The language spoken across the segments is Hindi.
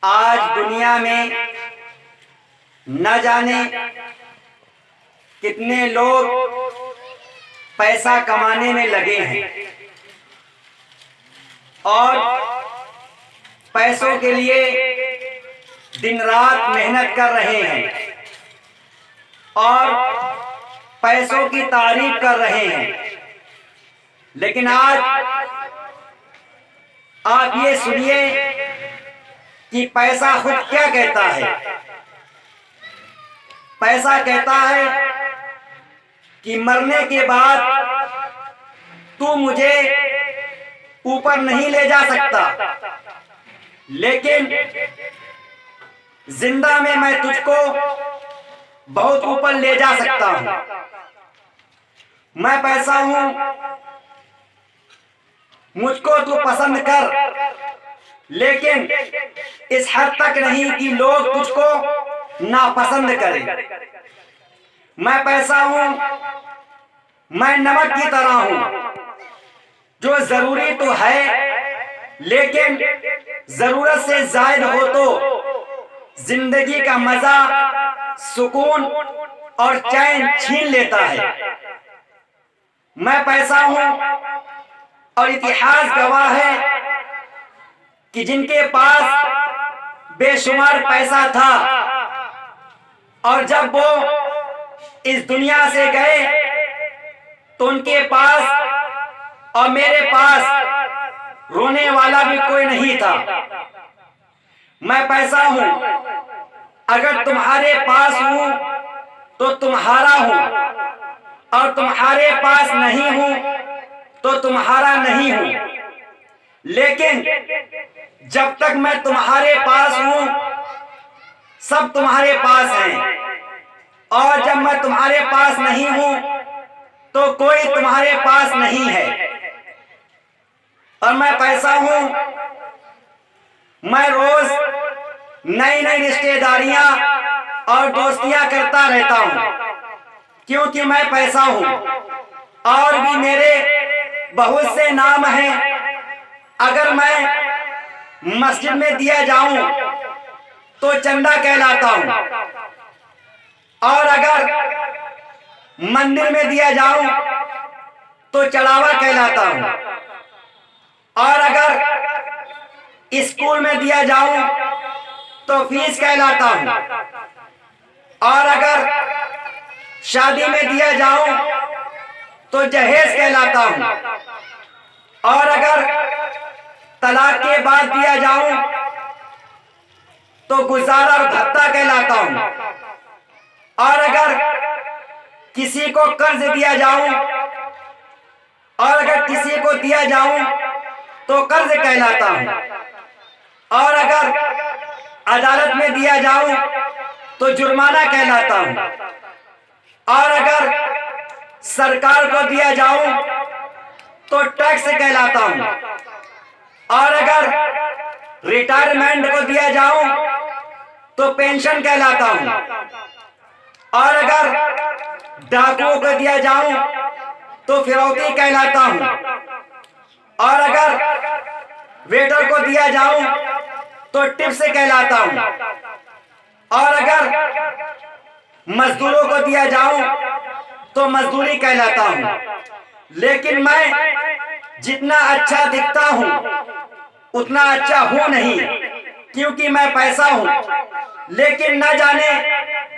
आज दुनिया में न जाने कितने लोग पैसा कमाने में लगे हैं और पैसों के लिए दिन रात मेहनत कर रहे हैं और पैसों की तारीफ कर रहे हैं। लेकिन आज आप ये सुनिए कि पैसा खुद क्या कहता है। पैसा कहता है कि मरने के बाद तू मुझे ऊपर नहीं ले जा सकता, लेकिन जिंदा में मैं तुझको बहुत ऊपर ले जा सकता हूं। मैं पैसा हूं, मुझको तू पसंद कर, लेकिन इस हद तक नहीं कि लोग तुझको नापसंद करें। मैं पैसा हूं, मैं नमक की तरह हूं, जो जरूरी तो है लेकिन जरूरत से ज्यादा हो तो जिंदगी का मजा, सुकून और चैन छीन लेता है। मैं पैसा हूं और इतिहास गवाह है कि जिनके पास बेशुमार पैसा था और जब वो इस दुनिया से गए तो उनके पास और मेरे पास रोने वाला भी कोई नहीं था। मैं पैसा हूं, अगर तुम्हारे पास हूं तो तुम्हारा हूं और तुम्हारे पास नहीं हूं तो तुम्हारा नहीं हूं। लेकिन जब तक मैं तुम्हारे पास हूं सब तुम्हारे पास हैं, और जब मैं तुम्हारे पास नहीं हूं तो कोई तुम्हारे पास नहीं है। और मैं पैसा हूं, मैं रोज नई नई रिश्तेदारियां और दोस्तियां करता रहता हूं, क्योंकि मैं पैसा हूं। और भी मेरे बहुत से नाम हैं। अगर मैं मस्जिद में दिया जाऊं तो चंदा कहलाता हूं, और अगर मंदिर में दिया जाऊं तो चढ़ावा कहलाता हूं, और अगर स्कूल में दिया जाऊं तो फीस कहलाता हूं, और अगर शादी में दिया जाऊं तो जहेज कहलाता हूं, और अगर तलाक के बाद दिया जाऊं तो गुजारा और भत्ता कहलाता हूं, और अगर किसी को कर्ज दिया जाऊं और अगर किसी को दिया जाऊं तो कर्ज कहलाता हूं, और अगर अदालत में दिया जाऊं तो जुर्माना कहलाता हूं, और अगर सरकार को दिया जाऊं तो टैक्स कहलाता हूं, और अगर रिटायरमेंट को दिया जाऊं तो पेंशन कहलाता हूं, और अगर डाकुओं को दिया जाऊं तो फिरौती कहलाता हूं, और अगर वेटर को दिया जाऊं तो टिप्स कहलाता हूं, और अगर मजदूरों को दिया जाऊं तो मजदूरी कहलाता हूं। लेकिन मैं जितना अच्छा दिखता हूं उतना अच्छा हूं नहीं, क्योंकि मैं पैसा हूं। लेकिन न जाने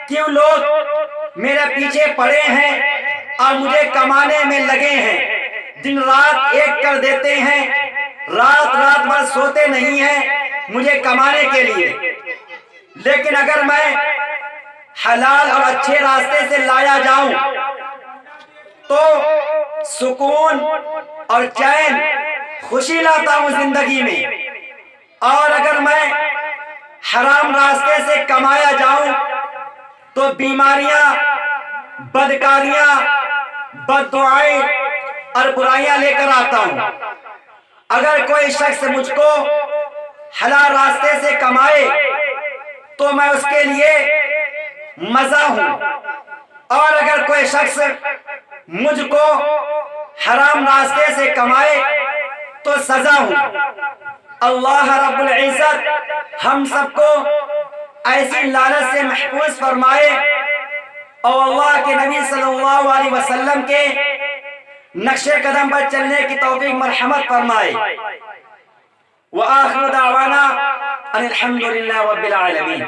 क्यों लोग मेरे पीछे पड़े हैं और मुझे कमाने में लगे हैं। दिन रात एक कर देते हैं, रात रात भर सोते नहीं हैं मुझे कमाने के लिए। लेकिन अगर मैं हलाल और अच्छे रास्ते से लाया जाऊं तो सुकून और चैन, खुशी लाता हूं जिंदगी में। और अगर मैं हराम रास्ते से कमाया जाऊं तो बीमारियां, बदकारियां, बददुआएं और बुराइयां लेकर आता हूं। अगर कोई शख्स मुझको हलाल रास्ते से कमाए तो मैं उसके लिए मजा हूं, और अगर कोई शख्स मुझको हराम रास्ते से कमाए तो सजा हूं। अल्लाह रब्बुल इज्जत हम सबको ऐसी लानत से महफूज फरमाए और अल्लाह के नबी सल्लल्लाहु अलैहि वसल्लम के नक्शे कदम पर चलने की तौफीक मरहमत फरमाए। व आखिर दावाना अनिल हम्दुलिल्लाहि रब्बिल आलमीन।